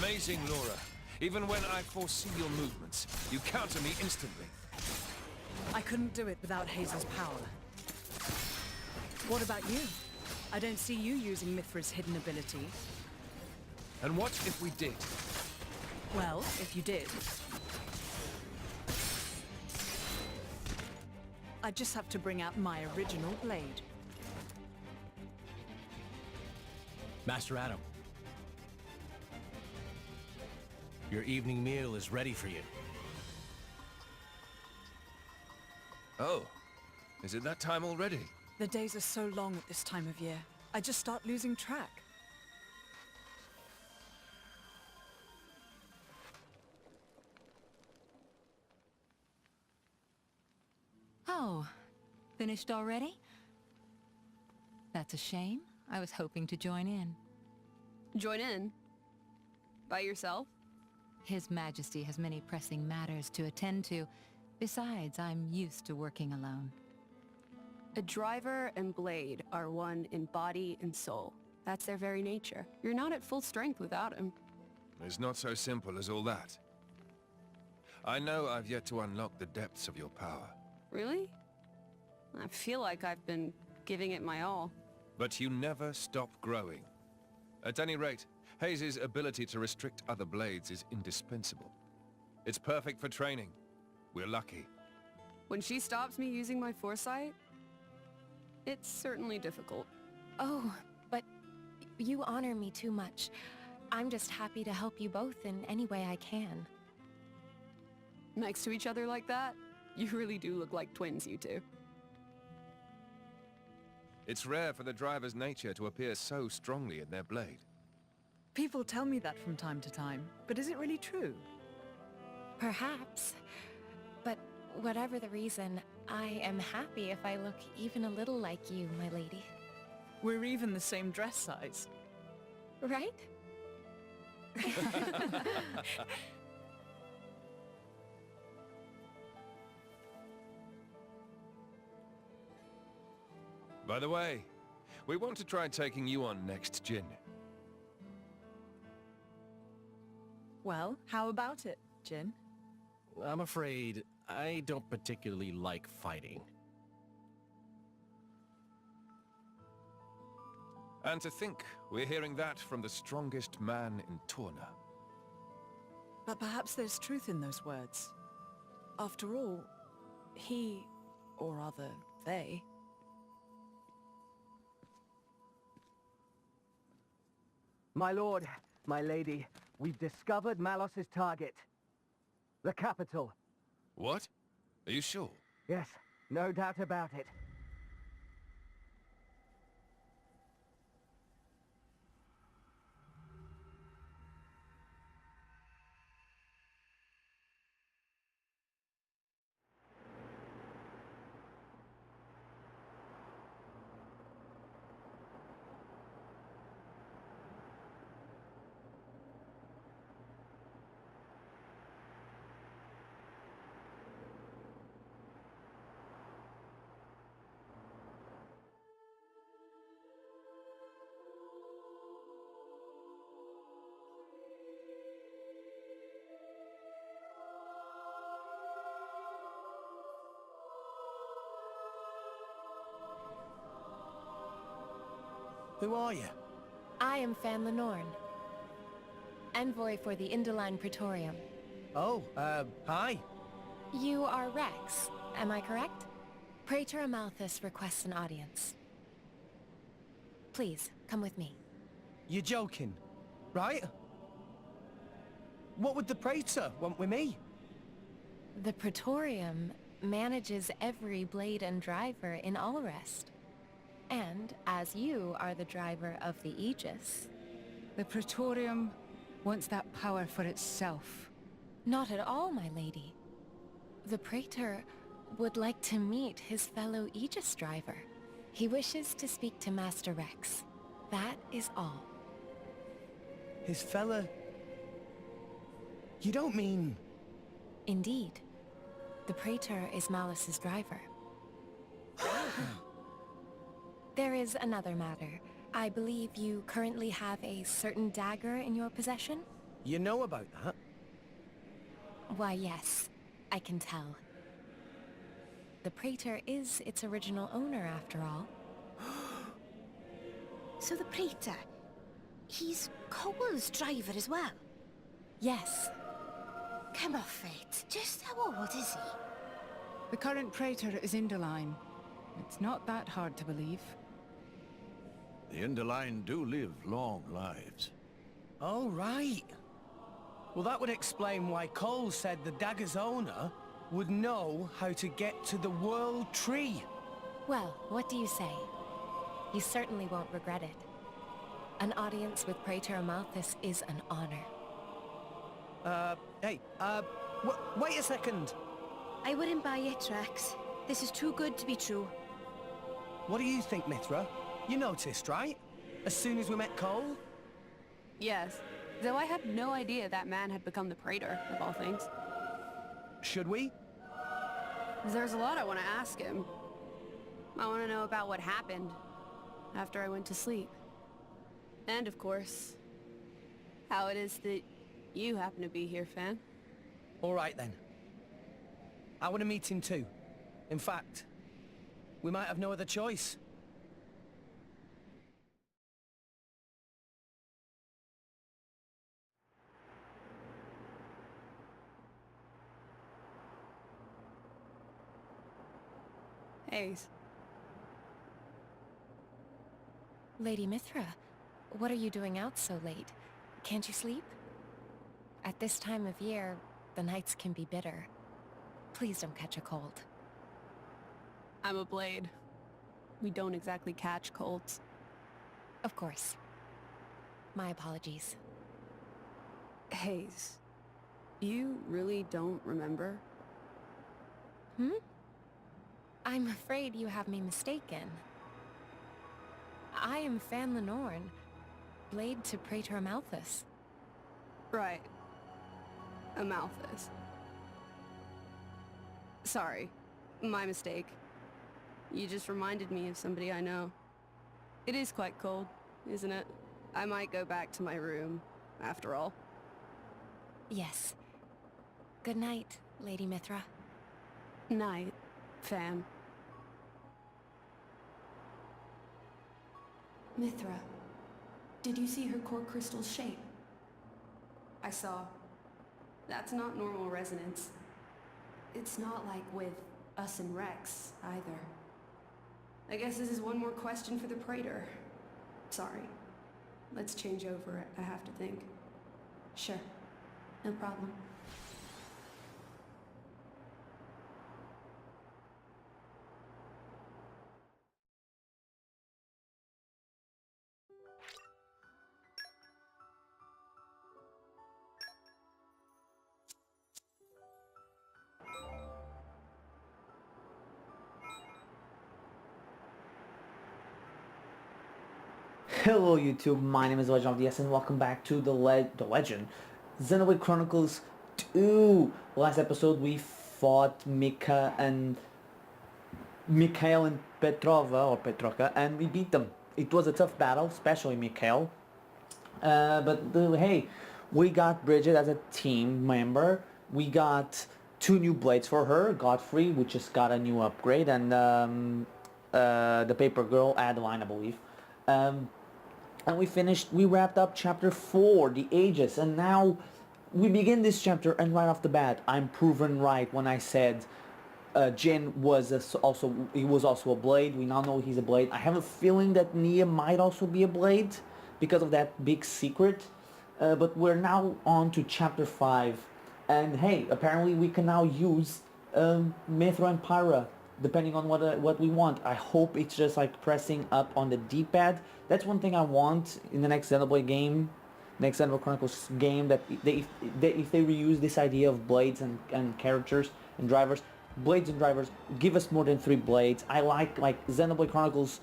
Amazing, Laura. Even when I foresee your movements, you counter me instantly. I couldn't do it without Hazel's power. What about you? I don't see you using Mithra's hidden ability. And what if we did? Well, if you did, I just have to bring out my original blade. Master Adam, your evening meal is ready for you. Oh, is it that time already? The days are so long at this time of year. I just start losing track. Oh, finished already? That's a shame. I was hoping to join in. Join in? By yourself? His Majesty has many pressing matters to attend to. Besides, I'm used to working alone. A driver and blade are one in body and soul. That's their very nature. You're not at full strength without him. It's not so simple as all that. I know I've yet to unlock the depths of your power. Really? I feel like I've been giving it my all. But you never stop growing. At any rate, Hayes' ability to restrict other blades is indispensable. It's perfect for training. We're lucky. When she stops me using my foresight, it's certainly difficult. Oh, but you honor me too much. I'm just happy to help you both in any way I can. Next to each other like that, you really do look like twins, you two. It's rare for the driver's nature to appear so strongly in their blade. People tell me that from time to time, but is it really true? Perhaps. But whatever the reason, I am happy if I look even a little like you, my lady. We're even the same dress size. Right? By the way, we want to try taking you on next, Jin. Well, how about it, Jin? I'm afraid I don't particularly like fighting. And to think we're hearing that from the strongest man in Torna. But perhaps there's truth in those words. After all, he, or rather, they, My lord, my lady, we've discovered Malos's target. The capital. What? Are you sure? Yes, no doubt about it. Who are you? I am Fan Lenorn, envoy for the Indoline Praetorium. Oh, hi. You are Rex, am I correct? Praetor Amalthus requests an audience. Please, come with me. You're joking, right? What would the Praetor want with me? The Praetorium manages every blade and driver in Allrest. And, as you are the driver of the Aegis... The Praetorium wants that power for itself. Not at all, my lady. The Praetor would like to meet his fellow Aegis driver. He wishes to speak to Master Rex. That is all. His fella... You don't mean... Indeed. The Praetor is Malice's driver. There is another matter. I believe you currently have a certain dagger in your possession? You know about that? Why, yes. I can tell. The Praetor is its original owner, after all. So the Praetor, he's Cole's driver as well? Yes. Come off it. Just how old is he? The current Praetor is Indoline. It's not that hard to believe. The Indoline do live long lives. Oh, right. Well, that would explain why Cole said the dagger's owner would know how to get to the World Tree. Well, what do you say? You certainly won't regret it. An audience with Praetor Amalthus is an honor. Wait a second. I wouldn't buy it, Rex. This is too good to be true. What do you think, Mithra? You noticed, right? As soon as we met Cole? Yes, though I had no idea that man had become the Praetor, of all things. Should we? There's a lot I want to ask him. I want to know about what happened after I went to sleep. And, of course, how it is that you happen to be here, Fan. All right, then. I want to meet him too. In fact, we might have no other choice. Hayes. Lady Mithra, what are you doing out so late? Can't you sleep? At this time of year, the nights can be bitter. Please don't catch a cold. I'm a blade. We don't exactly catch colds. Of course. My apologies. Hayes, you really don't remember? Hmm? I'm afraid you have me mistaken. I am Fan Lenorn, blade to Praetor Amalthus. Right. Amalthus. Sorry. My mistake. You just reminded me of somebody I know. It is quite cold, isn't it? I might go back to my room, after all. Yes. Good night, Lady Mithra. Night, Fan. Mithra, did you see her core crystal's shape? I saw. That's not normal resonance. It's not like with us and Rex, either. I guess this is one more question for the Praetor. Sorry. Let's change over. I have to think. Sure. No problem. Hello YouTube, my name is Legend of the S and welcome back to the Legend Xenoblade Chronicles 2. Last episode we fought Mikhail and Petrova or Petroka and we beat them. It was a tough battle, especially Mikhail. Hey, we got Bridget as a team member. We got 2 new blades for her, Godfrey, which just got a new upgrade, and the paper girl, Adeline, I believe. And we wrapped up chapter 4, the Aegis, and now we begin this chapter, and right off the bat, I'm proven right when I said Jin was also a blade. We now know he's a blade. I have a feeling that Nia might also be a blade because of that big secret, but we're now on to chapter 5, and hey, apparently we can now use Mithra and Pyra depending on what we want. I hope it's just like pressing up on the D-pad. That's one thing I want in the next Xenoblade game, next Xenoblade Chronicles game, that if they reuse this idea of blades and characters and drivers, blades and drivers, give us more than 3 blades. I like Xenoblade Chronicles,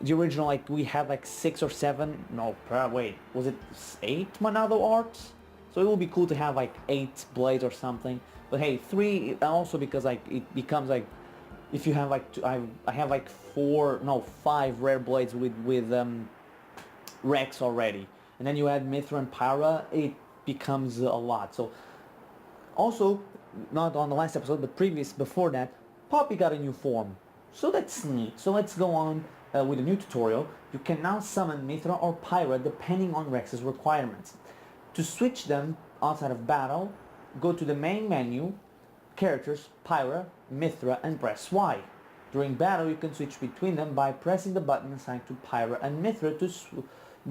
the original, like we had like 6 or 7, no, wait, was it 8 Monado arts? So it would be cool to have like 8 blades or something. But hey, 3 also because like it becomes like, if you have like I have like 5 rare blades with Rex already, and then you add Mithra and Pyra, becomes a lot. So also, not on the last episode, but before that, Poppy got a new form. So that's neat. So let's go on with a new tutorial. You can now summon Mithra or Pyra depending on Rex's requirements. To switch them outside of battle, go to the main menu, characters, Pyra, Mithra, and press Y. During battle, you can switch between them by pressing the button assigned to Pyra and Mithra to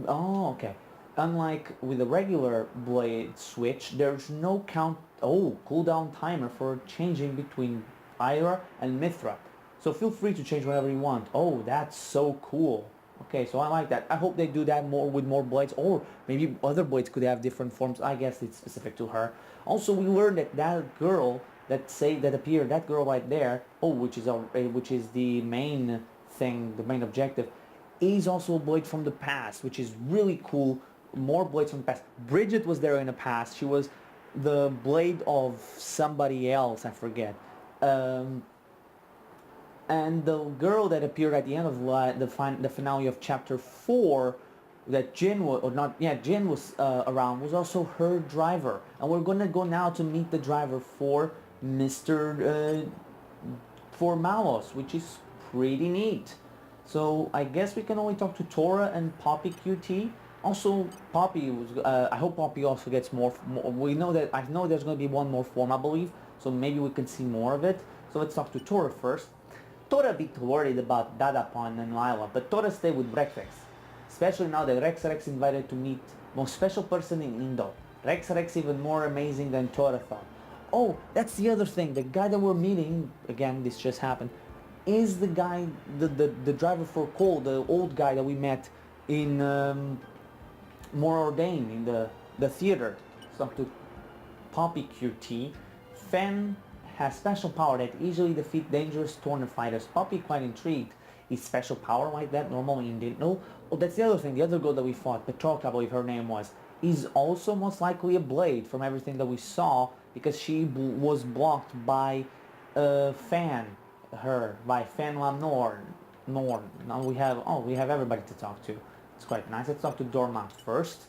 Oh, okay. Unlike with a regular blade switch, there's no cooldown timer for changing between Pyra and Mithra. So feel free to change whatever you want. Oh, that's so cool. Okay, so I like that. I hope they do that more with more blades, or maybe other blades could have different forms. I guess it's specific to her. Also, we learned that that girl that appeared, that girl right there, which is the main thing, the main objective, is also a blade from the past, which is really cool. More blades from the past. Bridget was there in the past. She was the blade of somebody else, I forget. And the girl that appeared at the end of the finale of chapter 4, that Jin was around, was also her driver. And we're gonna go now to meet the driver for for Malos, which is pretty neat. So I guess we can only talk to Tora and Poppy QT. Also, Poppy was. I hope Poppy also gets more. I know there's going to be one more form, I believe. So maybe we can see more of it. So let's talk to Tora first. Tora a bit worried about Dadapon and Lila, but Tora stayed with Rex, especially now that Rex invited to meet most special person in Indo. Rex even more amazing than Tora thought. Oh, that's the other thing. The guy that we're meeting, again, this just happened, is the guy, the driver for Cole, the old guy that we met in More Ordained in the theater. So to Poppy QT, Fen has special power that easily defeat dangerous tournament fighters. Poppy quite intrigued. Is special power like that normal in Dino? Oh, that's the other thing. The other girl that we fought, Petroka, I believe her name was, is also most likely a blade from everything that we saw, because she was blocked by Fan Lam Norn. Now we have everybody to talk to. It's quite nice. Let's talk to Dorma first.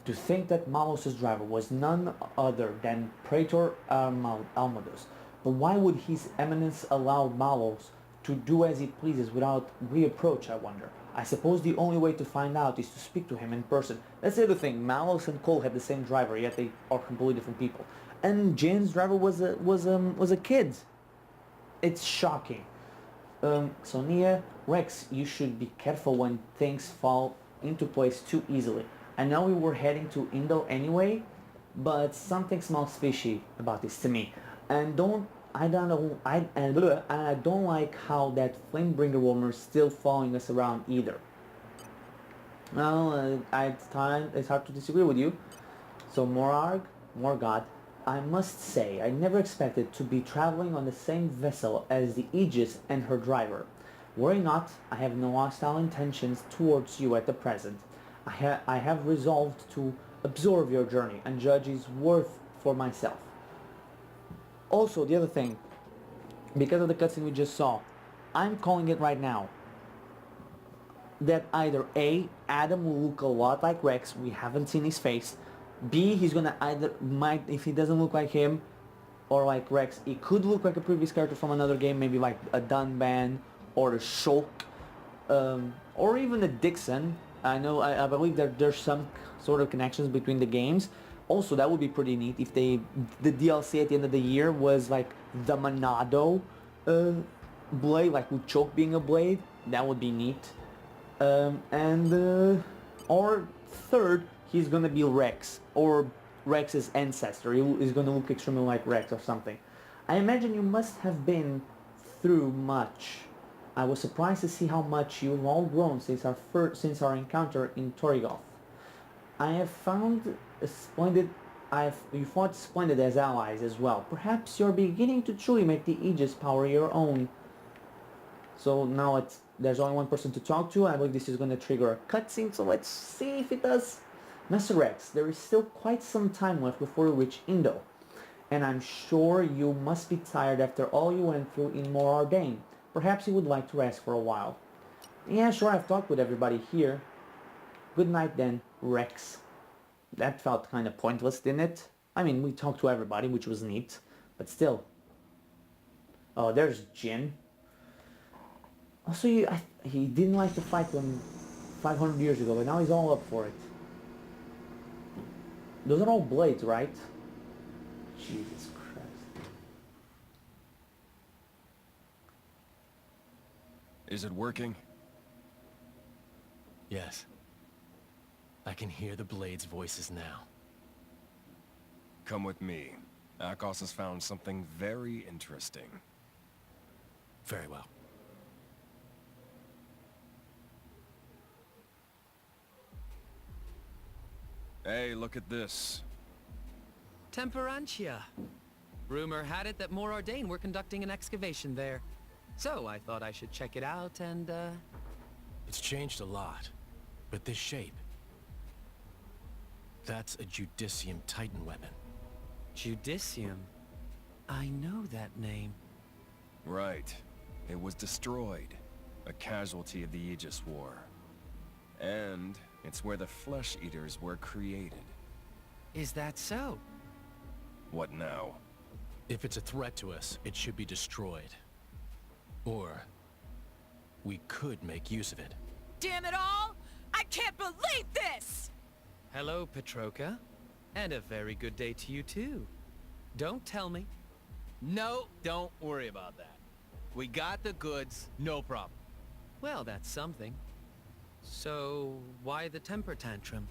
To think that Malos' driver was none other than Praetor Almodus. But why would His Eminence allow Malos to do as he pleases without reapproach, I wonder? I suppose the only way to find out is to speak to him in person. That's the other thing. Malos and Cole had the same driver, yet they are completely different people. And Jin's driver was a kid. It's shocking. So Nia, Rex, you should be careful when things fall into place too easily. I know we were heading to Indo anyway, but something smells fishy about this to me. And I don't like how that Flamebringer woman is still following us around either. Well, it's hard to disagree with you. So Morgott, I must say, I never expected to be traveling on the same vessel as the Aegis and her driver. Worry not, I have no hostile intentions towards you at the present. I have resolved to observe your journey and judge its worth for myself. Also, the other thing, because of the cutscene we just saw, I'm calling it right now that either A, Adam will look a lot like Rex, we haven't seen his face. B, he's gonna if he doesn't look like him or like Rex, he could look like a previous character from another game, maybe like a Dunban or a Shulk, or even a Dixon. I believe that there's some sort of connections between the games. Also, that would be pretty neat if the DLC at the end of the year was like the Monado blade, like with Choke being a blade. That would be neat. Or third, he's gonna be Rex, or Rex's ancestor. He's gonna look extremely like Rex or something. I imagine you must have been through much. I was surprised to see how much you've all grown since our encounter in Torrigoth. You fought splendid as allies as well. Perhaps you're beginning to truly make the Aegis power your own. So now there's only one person to talk to. I believe this is going to trigger a cutscene, so let's see if it does. Master Rex, there is still quite some time left before we reach Indo. And I'm sure you must be tired after all you went through in More Ordained. Perhaps you would like to rest for a while. Yeah, sure, I've talked with everybody here. Good night then, Rex. That felt kind of pointless, didn't it? I mean, we talked to everybody, which was neat, but still. Oh, there's Jin. Also, he didn't like to fight when 500 years ago, but now he's all up for it. Those are all blades, right? Jesus Christ. Is it working? Yes. I can hear the blades' voices now. Come with me. Akos has found something very interesting. Very well. Hey, look at this. Temperantia. Rumor had it that More Ordain were conducting an excavation there. So I thought I should check it out and, It's changed a lot, but this shape... That's a Judicium Titan weapon. Judicium? I know that name. Right. It was destroyed. A casualty of the Aegis War. And it's where the Flesh Eaters were created. Is that so? What now? If it's a threat to us, it should be destroyed. Or... we could make use of it. Damn it all! I can't believe this! Hello, Petroka. And a very good day to you, too. Don't tell me. No, don't worry about that. We got the goods, no problem. Well, that's something. So, why the temper tantrum?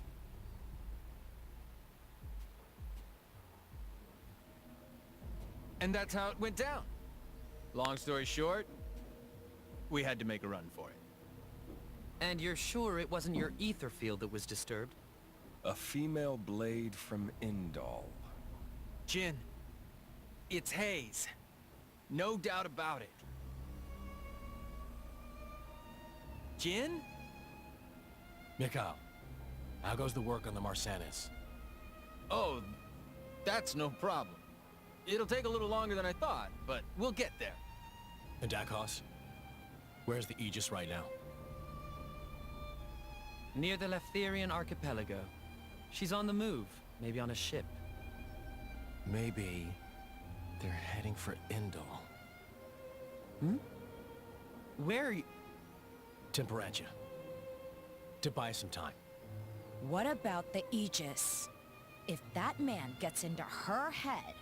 And that's how it went down. Long story short, we had to make a run for it. And you're sure it wasn't your ether field that was disturbed? A female blade from Indal. Jin, it's Hayes. No doubt about it. Jin? Mikhail, how goes the work on the Marsanis? Oh, that's no problem. It'll take a little longer than I thought, but we'll get there. And Dakos? Where's the Aegis right now? Near the Leftherian archipelago. She's on the move, maybe on a ship. Maybe they're heading for Indal. Hmm? Where are you? Temperantia. To buy some time. What about the Aegis? If that man gets into her head...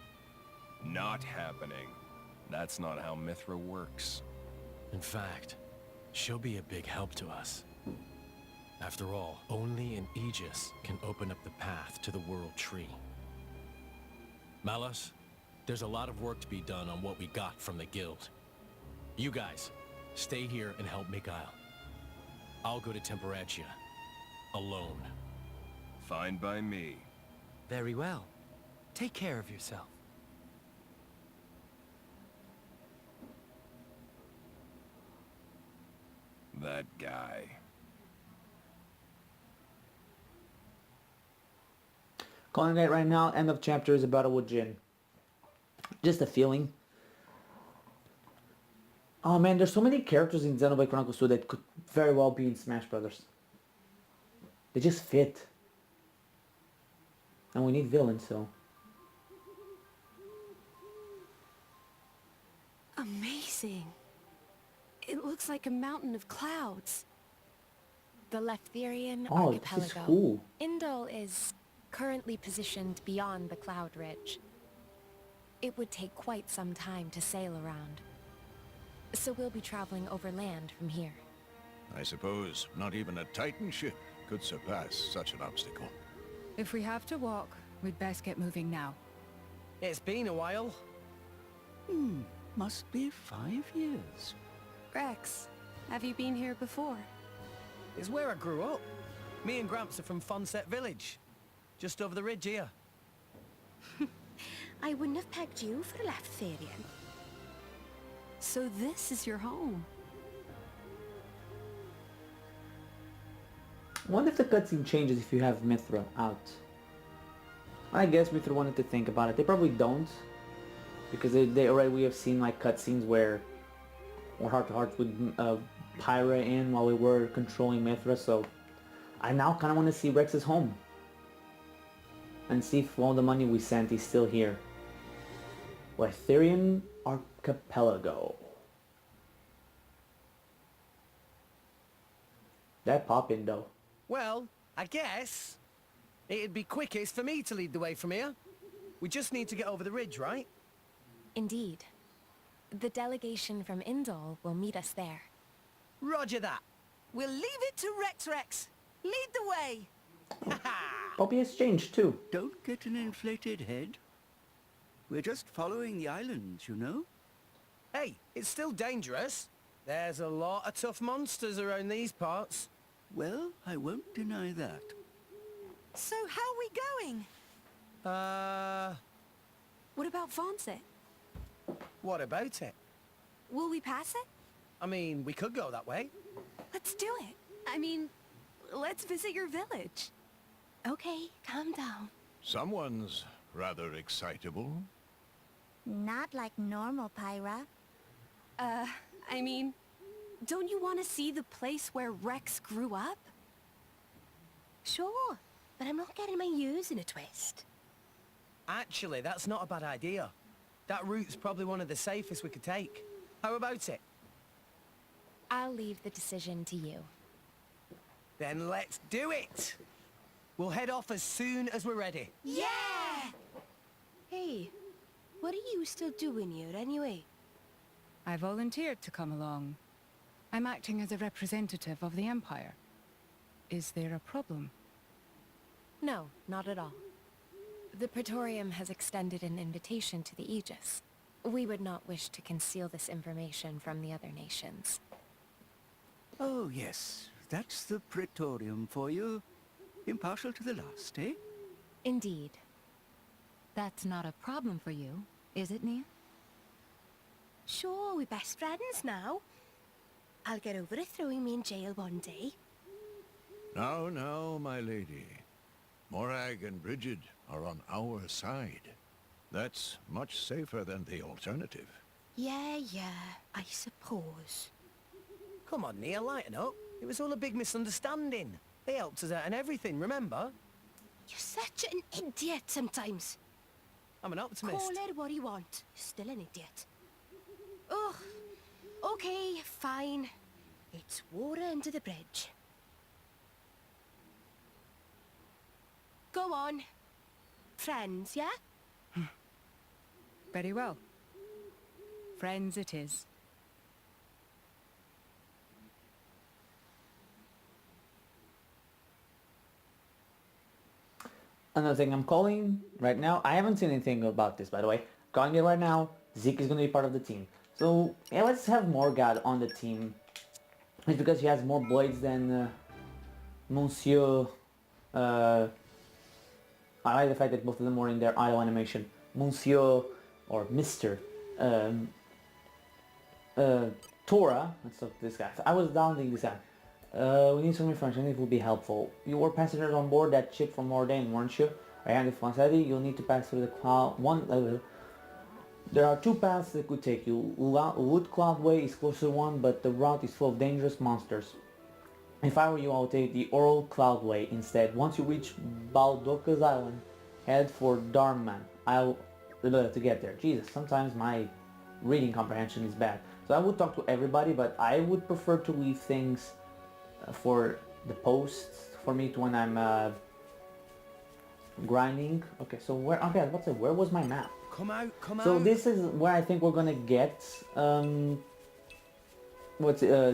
Not happening. That's not how Mithra works. In fact, she'll be a big help to us. After all, only an Aegis can open up the path to the World Tree. Malos, there's a lot of work to be done on what we got from the Guild. You guys, stay here and help Mikhail. I'll go to Temperantia. Alone. Fine by me. Very well. Take care of yourself. That guy. Calling it right now, end of chapter is a battle with Jin. Just a feeling. Oh man, there's so many characters in Xenoblade Chronicles 2 that could very well be in Smash Brothers. They just fit. And we need villains, so... Amazing. It looks like a mountain of clouds. The Leftherian Oh, this archipelago. is cool. Indal is currently positioned beyond the Cloud Ridge. It would take quite some time to sail around. So we'll be traveling over land from here. I suppose not even a Titan ship could surpass such an obstacle. If we have to walk, we'd best get moving now. It's been a while. Must be 5 years. Rex, have you been here before? It's where I grew up. Me and Gramps are from Fonset Village. Just over the ridge here. I wouldn't have pegged you for a Leftherian. So this is your home. I wonder if the cutscene changes if you have Mithra out. I guess Mithra wanted to think about it. They probably don't. Because they already, we have seen like cutscenes where we're heart to heart with Pyra in while we were controlling Mithra, so I now kind of want to see Rex's home. and see if all the money we sent is still here. Ethereum Archipelago. That poppin' though. Well, I guess it'd be quickest for me to lead the way from here. We just need to get over the ridge, right? Indeed. The delegation from Indol will meet us there. Roger that. We'll leave it to Rex. Lead the way. Poppy has changed too. Don't get an inflated head. We're just following the islands, you know? Hey, it's still dangerous. There's a lot of tough monsters around these parts. Well, I won't deny that. So how are we going? What about Fonset? What about it? Will we pass it? I mean, we could go that way. Let's do it. I mean, let's visit your village. Okay, calm down. Someone's rather excitable. Not like normal Pyra. I mean, don't you want to see the place where Rex grew up? Sure, but I'm not getting my U's in a twist. Actually, that's not a bad idea. That route's probably one of the safest we could take. How about it? I'll leave the decision to you. Then let's do it! We'll head off as soon as we're ready. Yeah! Hey, what are you still doing here anyway? I volunteered to come along. I'm acting as a representative of the Empire. Is there a problem? No, not at all. The Praetorium has extended an invitation to the Aegis. We would not wish to conceal this information from the other nations. Oh, yes. That's the Praetorium for you. Impartial to the last, eh? Indeed. That's not a problem for you, is it, Nia? Sure, we're best friends now. I'll get over it throwing me in jail one day. Now, now, my lady. Morag and Bridget are on our side. That's much safer than the alternative. Yeah, I suppose. Come on, Nia, lighten up. It was all a big misunderstanding. They helped us out and everything, remember? You're such an idiot sometimes. I'm an optimist. Call it what you want. Still an idiot. Ugh. Okay, fine. It's water under the bridge. Go on. Friends, yeah? Very well. Friends it is. Another thing I'm calling right now, I haven't seen anything about this by the way. Calling it right now, Zeke is going to be part of the team. So yeah, let's have Morgad on the team. It's because he has more blades than Monsieur... I like the fact that both of them were in their idle animation. Monsieur or Mr. Tora, let's look at this guy. I was downloading this guy. We need some information, it would be helpful. You were passengers on board that ship from Mordain, weren't you? I am the Fonsetti, you'll need to pass through the cloud. There are two paths that could take you. Wood Cloudway is closer to one, but the route is full of dangerous monsters. If I were you, I would take the Oral Cloudway instead. Once you reach Baldoka's Island, head for Darman. To get there. Jesus, sometimes my reading comprehension is bad. So I would talk to everybody, but I would prefer to leave things for the posts for me to when I'm grinding. Okay, so where? Okay, where was my map? Come out. So this is where I think we're gonna get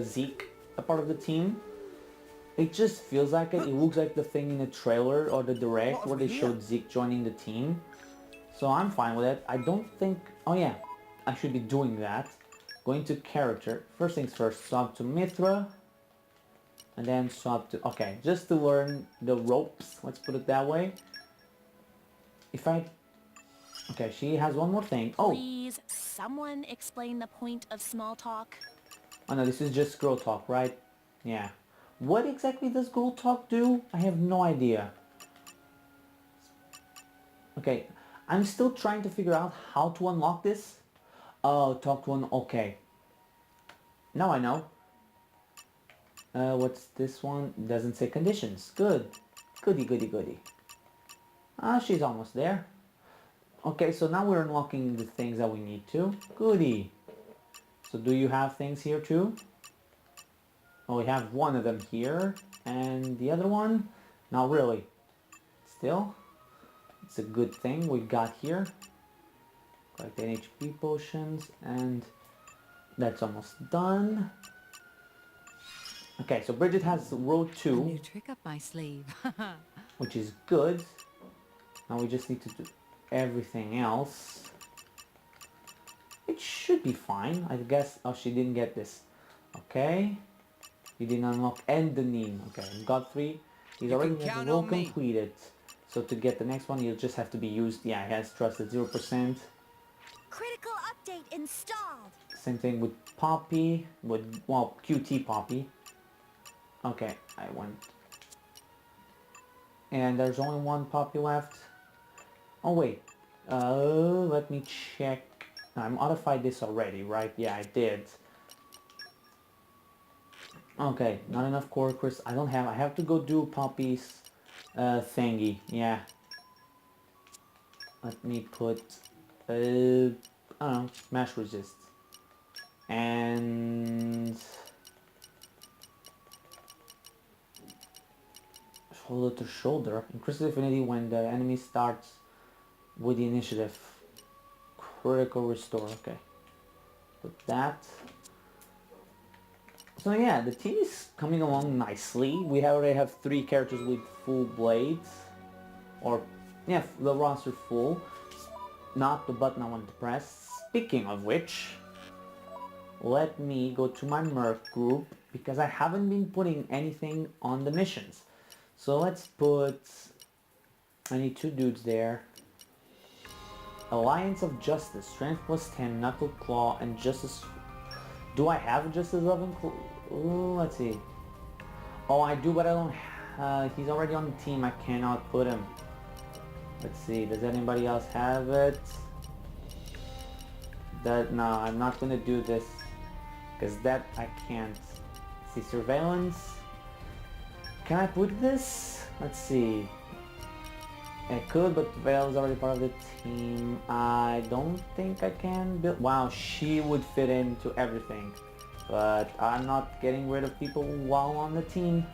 Zeke, a part of the team. It just feels like it. It looks like the thing in the trailer or the direct where they showed Zeke joining the team. So I'm fine with it. I don't think... Oh yeah, I should be doing that. Going to character. First things first, swap to Mithra. And then swap to... Okay, just to learn the ropes. Let's put it that way. If I... Okay, she has one more thing. Oh! Please, someone explain the point of small talk. Oh no, this is just girl talk, right? Yeah. What exactly does girl talk do? I have no idea. Okay, I'm still trying to figure out how to unlock this. Oh, talk to one. Okay. Now I know. What's this one? Doesn't say conditions. Good. Goody, goody, goody. Ah, she's almost there. Okay, so now we're unlocking the things that we need to. Goody. So do you have things here too? Oh, we have one of them here. And the other one? Not really. Still, it's a good thing we got here. Collect HP potions, and that's almost done. Okay, so Bridget has row 2. A new trick up my sleeve. Which is good. Now we just need to do everything else. It should be fine, I guess. Oh, she didn't get this. Okay. You didn't unlock and the Neem. Okay, Godfrey, he's already has the role completed. So to get the next one, you'll just have to be used. Yeah, he has trust at 0%. Critical update installed. Same thing with Poppy, with, well, QT Poppy. Okay, I went. And there's only one Poppy left. Oh wait, let me check. I modified this already, right? Yeah, I did. Okay, not enough core crystals. I have to go do Poppy's thingy. Yeah. Let me put, I don't know, smash resist. And shoulder to shoulder. Increases affinity when the enemy starts with the initiative. Critical restore. Okay. Put that. So yeah, the team is coming along nicely. We already have 3 characters with full blades. Or, yeah, the roster full. Not the button I wanted to press. Speaking of which, let me go to my merc group, because I haven't been putting anything on the missions. So let's put, I need 2 dudes there. Alliance of Justice, Strength plus 10, Knuckle Claw, and Justice. Do I have Justice Love and Claw? Ooh, let's see. Oh, I do, but I don't, he's already on the team, I cannot put him. Let's see, does anybody else have it? No, I'm not gonna do this, because that I can't. See, Surveillance. Can I put this? Let's see. I could, but Vale is already part of the team. I don't think I can build... Wow, she would fit into everything. But I'm not getting rid of people while on the team.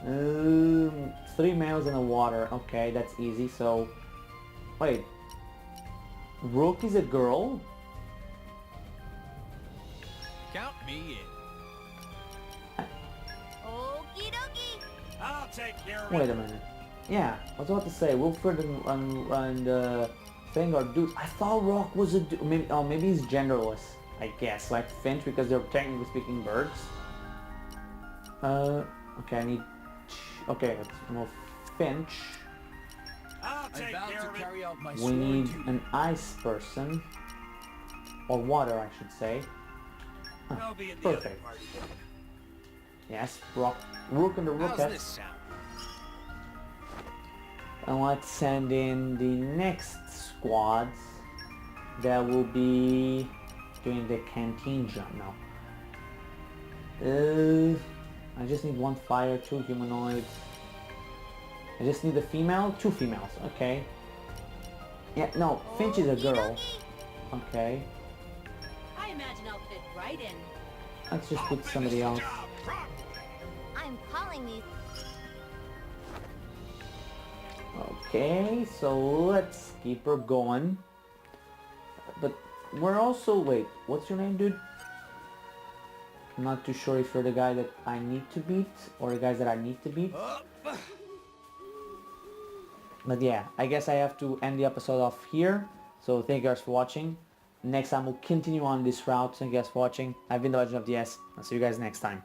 3 males in the water. Okay, that's easy. So, wait. Rook is a girl? Count me in. Okie dokie. I'll take care of Wait a minute. Yeah, I was about to say, Wilfred and Thing are dudes. I thought Rock was a dude. Maybe, oh, maybe he's genderless, I guess. Like Finch, because they're technically speaking birds. Okay, I need... Okay, let's move Finch. I'll take care of carry out my We need an ice person. Or water, I should say. Huh, perfect. Yes, Rook and the Rook. How's this sound? And let's send in the next squads that will be doing the canteen jump now. I just need 1 fire, 2 humanoids. I just need a female, 2 females, okay. Yeah, no, Finch is a girl. Okay. I imagine I'll fit right in. Let's just put somebody else. I'm calling these. Okay, so let's keep her going. But we're also... Wait, what's your name, dude? I'm not too sure if you're the guy that I need to beat or the guys that I need to beat. But yeah, I guess I have to end the episode off here. So thank you guys for watching. Next time we'll continue on this route. Thank you guys for watching. I've been the Legend of DS. I'll see you guys next time.